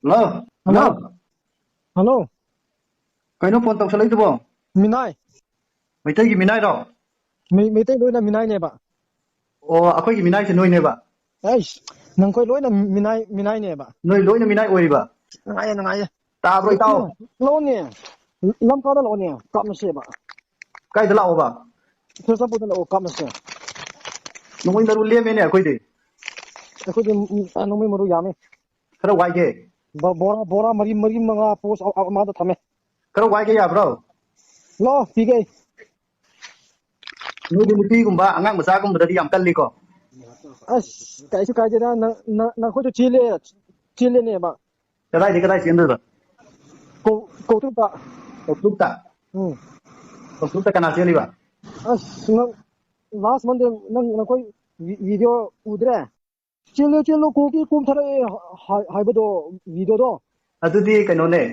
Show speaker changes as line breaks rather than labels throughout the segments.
Hello,
Hello,
hello.
hello,
Cái nó phone tàu sẽ lấy cho bộ.
Minai.
Mày thấy gì Minai đâu?
Mấy tay lối là Minai nè bạn.
Ồ, à, cái Minai sẽ nuôi nè bà.
Ấy, nang coi lối là Minai nè bạn.
Nuôi lối nó Minai ôi bà.
Nang ai.
Ta rồi tao.
Lối nè. Lâm cao đó lối nè, cắm mà xe bạn.
Cái đó lão bà.
Tôi sắp bắt đầu cắm mà xe.
Nó mới đâu liêm nè cái gì.
Tôi đi anh mới maru yame.
Cái đó quay cái.
Bora mari mga post mà đó thame.
Cái đó quay cái à bro.
Lo, pige.
Nuôi đi nuôi cũng bà, ngang mà sao cũng đi làm cân đi co.
Cái gì đó nang coi cho Chile nè bạn.
Cái đây xin được rồi.
Cô tu ta.
Lúc ta. Lúc ta cái nào xin đi bà.
Nang last month nang coi video udre. Chile cô ki kum thare hai bado video do.
À tôi đi cái nó nè.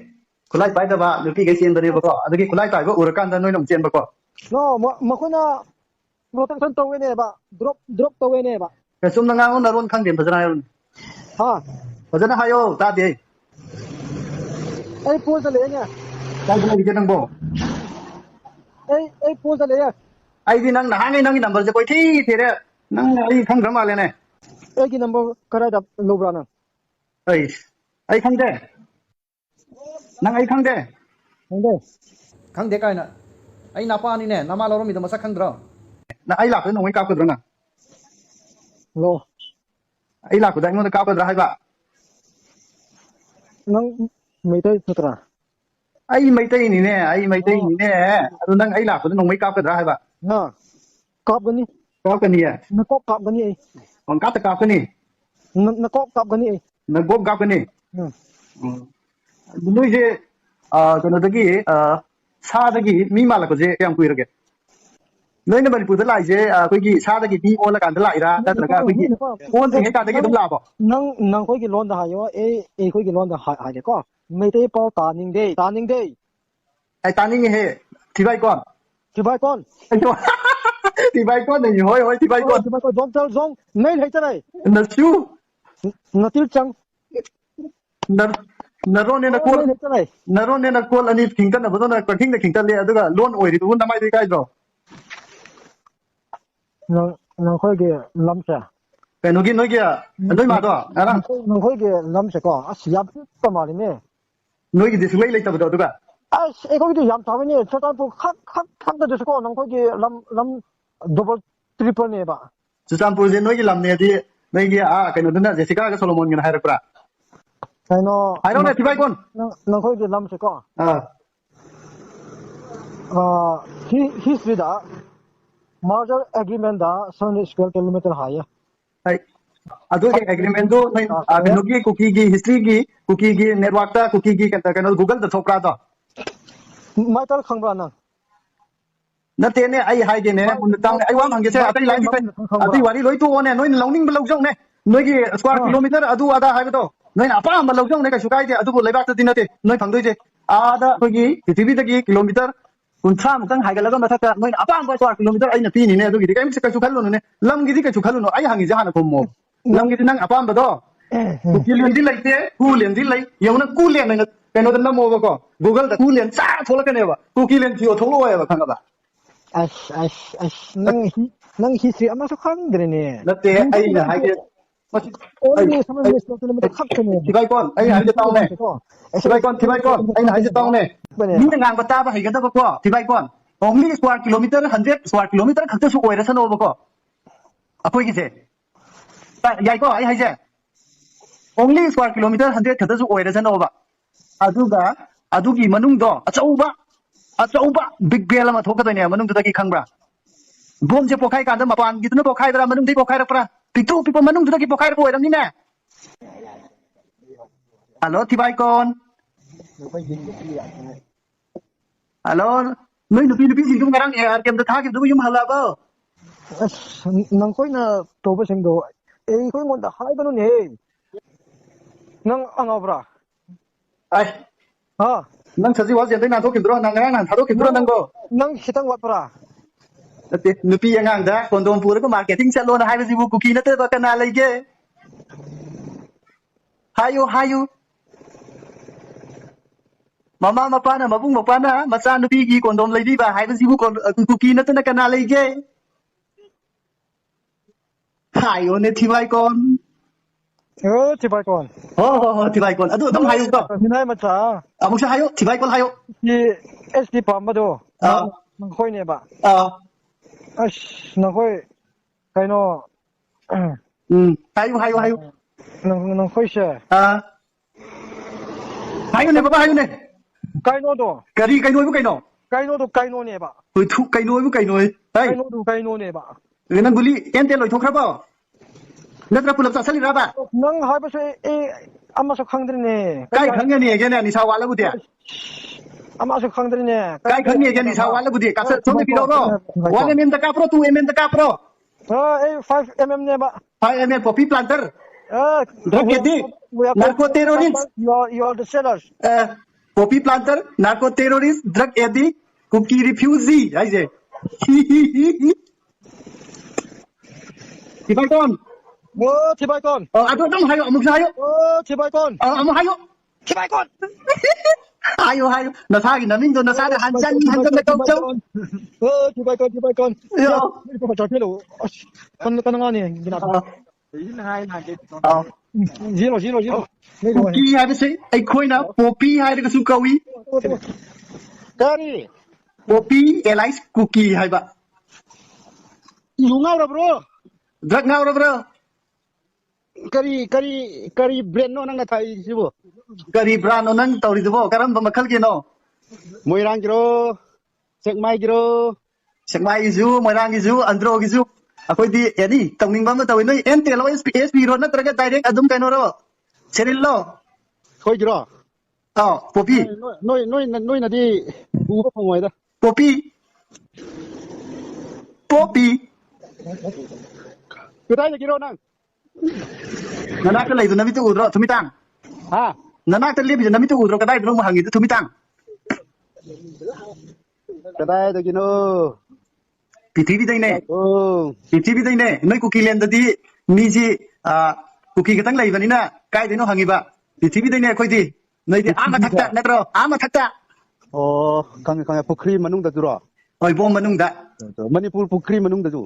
Kulai pai da ba, nuôi cái xin đây bà co. À cái kulai pai có urakan da nuôi nông xin bà co.
No, makuna protection tawai ne ba. Drop tawai ne ba.
Cái sum nang ngang nó ron khang điểm phải ra.
Ha.
Phải ra hayo ta đi.
Ai post le nya.
Cái này cái năng bộ.
Ai post le ya.
Ai đi năng nang cái number sẽ coi thi đấy. Năng ai khang ra mà lên này.
Ai ki number kara da lobra na.
Ai khang thế. Năng ai khang thế.
Ande.
Khang thế cái nè. Ai napa ni nè, nama loro mi to masak khang dro. Na ai lạc cái nông cao cái dro na.
Lo.
Ai lạc cái nông cao cái dro hai ba.
Nang mai tai sutra.
Ai mấy tay ni nè, ai mấy tay ni nè. Adu năng ai lạc cái nông cao cái dro hai ba.
Na. Kap gani.
Cao cái ni à.
Na kop kap gani ai.
Còn cắt cao cái ni.
Na kop kap gani ai.
Na gop cao cái ni. Nuôi je cái nó cái sa cái mi mà là cái je yang quy rồi. Nơi này mình phụ thuộc lại je cái sa cái mi ô là cái lại ra, đó là cái ôn thì cái cái đúng là bỏ.
Nang koi ki lon da hayo e koi ki lon da ha de ko. Mai tai pau ta ning de.
Ai ta ni he thì bay con.
Ki bai kon.
Thì bay con này hỏi thì bay con.
Ki bai ko zong nei hai tai.
Nó chú
Na til chang.
Naron ne na call ani thingkan na bodo na thing na thingtan le aduga loan oiri tu na mai de kai dro
Nang khoi ge lam cha.
pe no gi no gi noi ma do ara
Nang khoi ge lam cha ko asiap pa ma ne.
noi gi dislay le ta bodo aduga
E khoi ge yam ta ne cha ta pu khak da ko nang khoi ge lam double triple ne ba.
chu champur je noi gi lam ne di noi gi a kai no na Jessica ga Solomon gi na haira pra
Kai no
hai no ne thì bay con
nang khoi ge lam cha ko. History da merger agreement da 7 square kilometer high.
hai adu ke agreement do noi a no gi cookie gi history gi network ta cookie gi ka no Google da thopra do
Mai tar khang ba na.
na te ne ai hai ge ne mun tang ai wang hang ge se atai lai gi atai wari loi tu ne noi longning belong jong ne noi gi square kilometer adu ada hai do noi na pa ma lo jong ne ka sukai de adu bo leibak ta dinate noi phang doi je ada ko gi prithibi ta gi kilometer kunthra mutang hai ga laga matha ka noi na pa ma square kilometer ai na pi ni ne adu gi kai se ka su khallo ne lam gi ka su khallo no ai hangi ja na ko mo lam gi nang apa ba do ku kilen di lai te ku len di lai yau na ku len na cái nó tên mô có Google đã cú liền xa thôi là cái này vậy cú kia liền chiều thấu lôi vậy khang cả
nang history ama so khang dre ne
nó té ai là hai cái
only some of this kilometer khak ne
thì bay con ai hai cái tao này thì bay con anh hai cái tao này những cái ngang bata ba hai cái đó có thì bay con only square kilometer 100 square kilometer khắc cho số quay ra sân ô có à quay cái gì vậy có ai hai gì only square kilometer 100 khắc cho số quay ra sân ô vậy adugi manung do achauba big bell ma thokata ne manung da ki khangbra bom je pokhai ka da mapan gi tuna pokhai da manung dei pokhai ra pra pipo manung da ki pokhai ra ko ram ni na alo thi bai con alo noi nupi jing kum garang er kem da tha ki du yum hala ba
nang koi na to ba sing do e koi ngon da hai ba no ne nang angabra
ai nang saji wa jen dai na thok kindro nang nang thado kindro nang go
nang hitang wat pra
ate nupi yang da kondom pura ko marketing chalo na hai ba jibu kuki na te ba kana lai ge hayo Mama mapana mabung mapana macha nupi gi kondom leibiba haibasibu kuki natana kana leige hayone thibai kon
thibai kon
ho thibai kon adu dam hayu to
minai macha
amuk sa hayu thibai kon hayu
ki SD pamado nang khoi ne ba ash nang khoi kaino
hayu
nang khoi she
hayu ne baba hayu ne
kaino do
kari kaino bu kaino
do kaino ne ba
oi thu kaino bu kaino hai
kaino ne ba
nang guli ente loi thokraba natra pulap sa salira ba
nang haiba se ama sa khangdrine
kai khangani ge ne ni sa wala bu dia
ama sa khangdrine
kai khangni ge ni sa wala bu dia ka sa thong pi ro 1 mm ta ka pro 2 mm ta ka pro
5 mm ne ba
5 mm poppy planter drug addict narco terrorist
you are the sellers
poppy planter narco terrorist drug addict cookie refugee ai je thibai kon
thibai kon
adu dam hayo amuk sa hayo
thibai kon
amuk hayo
thibai kon
hayo nasa gi naming do nasa da hanjan na tok chau
thibai kon
yo
ko ba chapelo kon nga ni gina zero
cookie hai se ai khoi na poppy hai da su kawi
kari
poppy elice cookie hai ba
yu ngau ra bro
drug ngau ra bro
kari brand no nang na thai sibo
kari brand nang tawri do karam ba makhal ke no
moirang giro sekmai giro
sekmai ju moirang ju andro ju akoi di yani tawning ba ma tawi noi ente lo SP ro na traga direct adum kaino ro seril lo
khoi giro
poppy
noi na di u ba phongoi da
poppy
kudai na giro nang
nanak ta lei du nami tu udro thumitang
ha
nanak ta lebi nami tu udro kadai dro ma hangi tu thumitang
kadai da gino
pithibhi dai ne pithibhi dai ne noi cookie land di mi ji cookie katang lei bani na kai dai no hangi ba pithibhi dai ne khoi di noi di ama thakta natro ama thakta
kang pukri manung da duro
oi bom manung da
manipur pukri manung da ju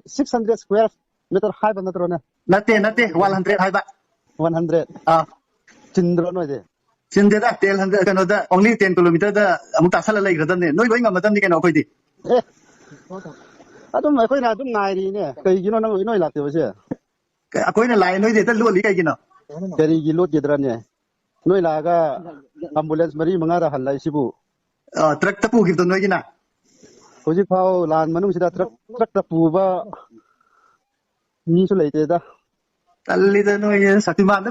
600 square meter high ba natro na
nate 100 hai ba
100 chindro no de
chinde da tel 100 kano da only 10 kilometer da amuk ta sala lei gradam ne noi loi ngam madam ni kano khoi di
adum mai khoi na adum ngai ri ne kai gino nang noi la te ba se
akoi na lai noi de ta lu li kai gino
kari gi lot ge dran ne noi la ga ambulance mari manga ra hal lai sibu
truck ta pu gi do noi gina
hoji phao lan manung sida truck ta pu ba mi su lai te da
talli da noi saktiman da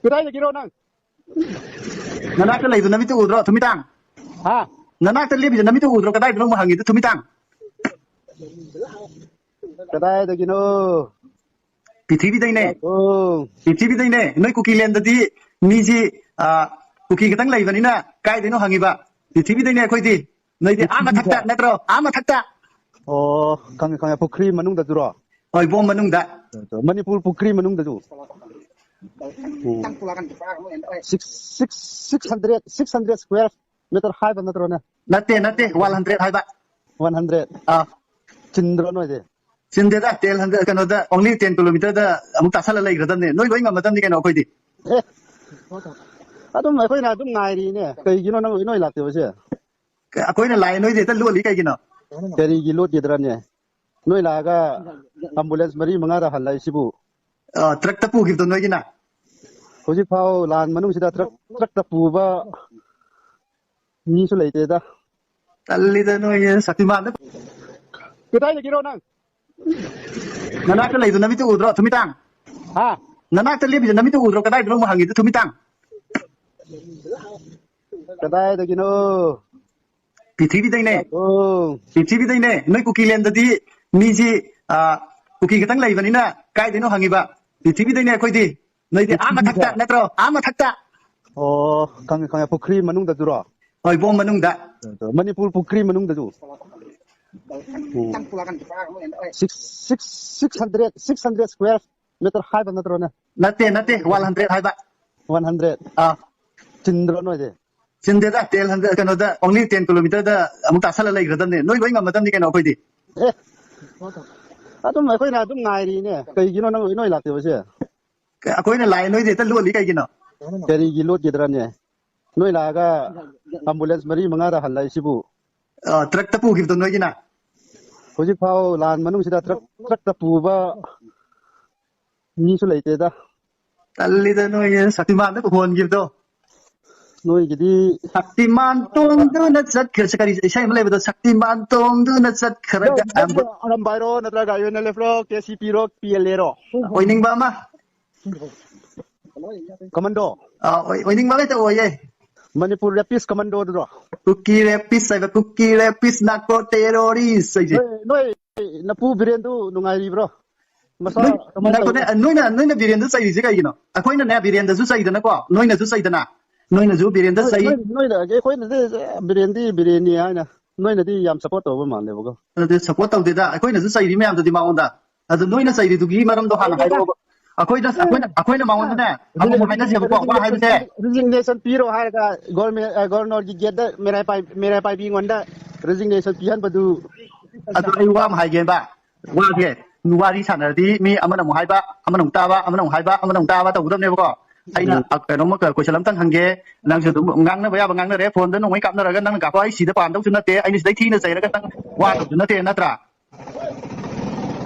kudai na giro nang
nanak ta lei du nami tu udro thumitang
ha
nanak ta lebi nami tu udro kadai dro ma hangi tu thumitang
kadai da gino
pithibhi dai ne noi cookie land di mi ji cookie katang lei bani na kai dai no hangi ba pithibhi dai ne khoi di noi di ama thakta natro ama thakta
kang pukri manung da duro
oi bom manung da
manipur pukri manung da ju 600 square meter high ba natro na
nate 100 hai ba
100 chindro no de
chinde da tel 100 kano da only 10 kilometer da amuk ta sala lei gradam ne noi loi ngam madam ni kano khoi di
adum mai khoi na adum ngai ri ne kai gino nang noi la te ba se
akoi na lai noi de ta lu li kai gino
kari gi lot ge dran ne noi la ga ambulance mari manga ra hal lai sibu
truck ta pu gi do noi gina
hoji phao lan manung sida truck ta pu ba mi su lai te da
talli da noi saktiman da
kudai na giro nang
nanak ta lei du nami tu udro thumitang
ha
nanak ta lebi nami tu udro kadai dro ma hangi tu thumitang
kadai da gino
pithibhi dai ne noi cookie land di mi ji cookie katang lei bani na kai dai no hangi ba pithibhi dai ne khoi di noi di ama thakta natro ama thakta
kang pukri manung da duro
oi bom manung da
manipur pukri manung da ju 600 square metre ꯍꯥꯏꯕ ꯅꯠꯇ꯭ꯔꯣꯅꯦ
nate 100 haiba
100 ꯆꯤꯟꯗ꯭ꯔꯣ ꯅꯣꯏꯗꯤ
sindeda 100 kanoda only 10 kilometer da amuk tasala leigradamne noi loi ngamadamni keno akoidi
ꯑꯦ ꯑꯗꯨꯝ ꯑꯩꯈꯣꯏꯅ ꯑꯗꯨꯝ ꯉꯥꯏꯔꯤꯅꯦ ꯀꯩꯒꯤꯅꯣ ꯅꯣꯏ ꯂꯥꯛꯇꯦꯕꯁꯦ
akoina lai noi de ta loli kaigino
ꯀꯔꯤꯒꯤ ꯂꯣꯠꯈꯤꯗ꯭ꯔꯅꯦ ꯅꯣꯏ ꯂꯥꯛꯑꯒ ambulance 4-5ꯗ ꯍꯜꯂꯛꯏꯁꯤꯕꯨ
truck ta pugibdo noigina
ꯍꯧꯖꯤꯛ ꯐꯥꯎ ꯂꯥꯟ ꯃꯅꯨꯡꯁꯤꯗ ꯇ꯭ꯔꯛꯇ ꯄꯨꯕ ꯃꯤꯁꯨ ꯂꯩꯇꯦꯗ
tallida noi saktiman da hongibdo
ꯅꯣꯏꯒꯤꯗꯤ
Saktiman tongduna chatkhe sakari isai malai bado Saktiman tongduna chatkaraga
ꯑꯔꯝꯕꯥꯏꯔꯣ ꯅꯠꯇ꯭ꯔꯒ UNLF-ꯔꯣ KCP-ꯔꯣ PLA-ꯔꯣ
oiningba ma
ꯀꯃꯟꯗꯣ
oiningba lai ta oye
Manipur ꯔꯦꯄꯤꯁ ꯀꯃꯟꯗꯣꯗꯨꯔꯣ
cookie rapist sai cookie rapist narco terrorist sai
ꯅꯣꯏ ꯅꯄꯨ ꯕꯤꯔꯦꯟꯗꯨ ꯅꯨꯡꯉꯥꯏꯔꯤꯕ꯭ꯔꯣ ꯃꯁꯥ
noina birenda sai rise kaigino akoina ne birenda su sai dana ko noina su sai dana noina su birenda sai
ꯅꯣꯏꯅ ꯑꯩꯈꯣꯏꯅꯗꯤ ꯕꯤꯔꯦꯟꯅꯤ ꯍꯥꯏꯅ ꯅꯣꯏꯅꯗꯤ ꯌꯥꯝ support ꯇꯧꯕ ꯃꯥꯜꯂꯦꯕꯀꯣ
adu support tawdeda akoina su sai ri mayam dadi maonda adu noina sai ri dugi maram do hana haido akoina maonda ne amu haina seba ko wa haibse
ꯔꯤꯖꯤꯒꯅꯦꯁꯟ ꯄꯤꯔꯣ ꯍꯥꯏꯔꯒ ꯒꯣꯔꯅꯔꯒꯤ ꯒꯦꯠꯇ ꯃꯦꯔꯥꯏ ꯄꯥꯏꯕꯤ ꯉꯣꯟꯗ ꯔꯤꯖꯤꯒꯅꯦꯁꯟ ꯄꯤꯍꯟꯕꯗꯨ
adu ai wa ma haige ba wa ge nuwari sanardi mi amana mu haiba amana mu taba amana mu haiba amana mu taba tawdam ne ko aina kainoma ko salam tang hange nang su dum ngangna ba ya ngangna re phone da noi kapna raga nang ka ai sida pan dau su nate ai ni sidai thina sai raga tang wa du nate natra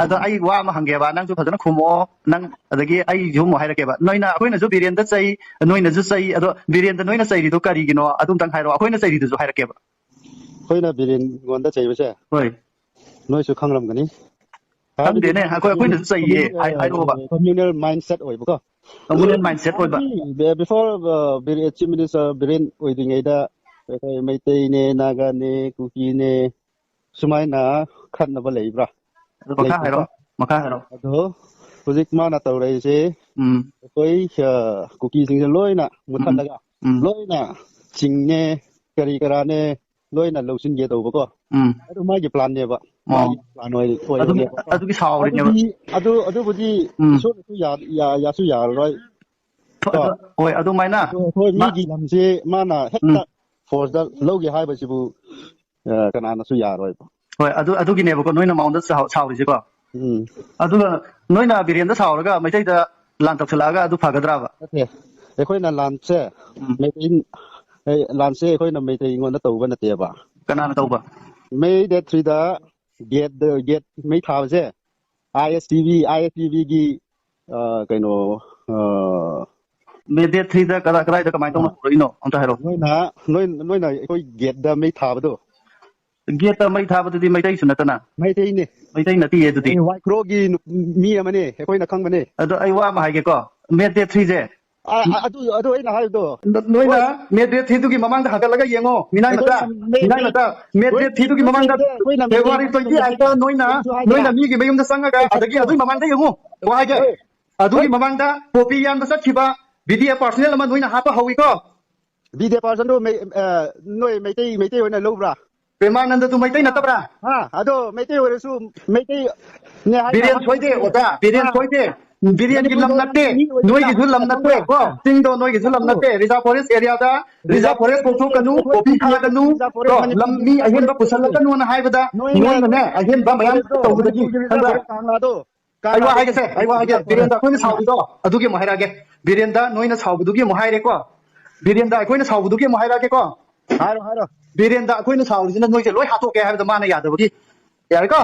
ado ai wa ma hange ba nang su phadana khumo nang adagi ai ju mo hairake ba noina akoina ju birenda sai noina ju sai ado birenda noina sai ri do kari gino adum tang hairo akoina sai ri du ju hairake ba
ꯑꯩꯈꯣꯏꯅ ꯕꯤꯔꯦꯟ ꯉꯣꯟꯗ ꯆꯩꯕꯁꯦ
hoi
ꯅꯣꯏꯁꯨ ꯈꯪꯂꯝꯒꯅꯤ
khangde ne akoina ju sai ye ai ro ba
communal mindset ꯑꯣꯏꯕꯀꯣ
communal mindset oi ba
before chief minister Biren ꯑꯣꯏꯗ꯭ꯔꯤꯉꯩꯗ ꯑꯩꯈꯣꯏ ꯃꯩꯇꯩꯅꯦ ꯅꯥꯒꯥꯅꯦ ꯀꯨꯀꯤꯅꯦ ꯁꯨꯃꯥꯏꯅ ꯈꯠꯅꯕ ꯂꯩꯕ꯭ꯔꯥ
makha hairo
ꯑꯗꯣ ꯍꯧꯖꯤꯛ ꯃꯥꯅ ꯇꯧꯔꯛꯏꯁꯦ ꯑꯩꯈꯣꯏ ꯀꯨꯀꯤꯁꯤꯡꯁꯦ ꯂꯣꯏꯅ ꯃꯨꯊꯠꯂꯒ ꯂꯣꯏꯅ ꯆꯤꯡꯅꯦ ꯀꯔꯤ ꯀꯔꯥꯅꯦ ꯂꯣꯏꯅ ꯂꯧꯁꯤꯟꯒꯦ ꯇꯧꯕꯀꯣ ꯑꯗꯨ ꯃꯥꯒꯤ ꯄ꯭ꯂꯥꯟꯅꯦꯕ ꯃꯥꯒꯤ ꯄ꯭ꯂꯥꯟ ꯑꯣꯏꯕꯅꯦꯕ
adugi sawrineba
ꯑꯗꯨꯕꯨꯗꯤ ꯏꯁꯣꯔꯅꯁꯨ ꯌꯥꯁꯨ ꯌꯥꯔꯔꯣꯏ
hoi adu maina
ꯑꯩꯈꯣꯏ ꯃꯤꯒꯤ ꯂꯝꯁꯦ ꯃꯥꯅ ꯍꯦꯛꯇ ꯐꯣꯔꯁꯇ ꯂꯧꯒꯦ ꯍꯥꯏꯕꯁꯤꯕꯨ ꯀꯅꯥꯅꯁꯨ ꯌꯥꯔꯣꯏꯕ
hoi adugineba ko noina maunda sawrise ko aduga noina birenda sawraga maitai da lan taksalaga adu phagadraba
ꯑꯩꯈꯣꯏꯅ ꯂꯥꯟꯁꯦ ꯑꯩꯈꯣꯏꯅ ꯃꯩꯇꯩ ꯉꯣꯟꯗ ꯇꯧꯕ ꯅꯠꯇꯦꯕ
kanana tawba
May Day 3ꯗ ꯒꯦꯠ ꯃꯩ ꯊꯥꯕꯁꯦ ISTV ꯒꯤ ꯀꯩꯅꯣ
me de 3 da kara da kamai tawna roino amta hairo
ꯅꯣꯏꯅ ꯑꯩꯈꯣꯏ ꯒꯦꯠꯇ ꯃꯩ ꯊꯥꯕꯗꯣ
geta mai thabadudi maitai sunatana
ꯃꯩꯇꯩꯅꯦ
maitai nati edudi
ꯋꯥꯏꯀ꯭ꯔꯣꯒꯤ ꯃꯤ ꯑꯃꯅꯦ ꯑꯩꯈꯣꯏꯅ ꯈꯪꯕꯅꯦ
adu ai wa ma haige ko me de 3 je
ꯑꯗꯨ ꯑꯩꯅ ꯍꯥꯏꯕꯗꯣ
noina me de 3 dugi mamang da hagalaga yengo minai mata me de 3 dugi mamang da February 28 da noina mi gi mayum da sangaga adagi adu mamang da yengo wa haige adugi mamang da popi yan da sakhiba video personal ama noina hapa hawi ko
video personal ꯅꯣꯏ ꯃꯩꯇꯩ ꯑꯣꯏꯅ ꯂꯧꯕ꯭ꯔꯥ
Premananda tu maitai natabra
ꯑꯗꯣ ꯃꯩꯇꯩ ꯑꯣꯏꯔꯁꯨ Meitei
Birian soide oda Birian soide Birian gi lam natte noi gi lam natte ko tingdo noi gi lam natte reserve forest area da reserve forest ko kanu opi kha kanu to lam mi ahen ba pusal kanu na haibada noi ne ahen ba mayam tawdagi ai wa haige Birian da koina saudo adugi mo hairage Birian da noina saubudugi mo haire ko Birian da koina saubudugi mo hairage ko
하러
Birian da koina saurina noi se loi hatoke haibada mana yadabagi yar ko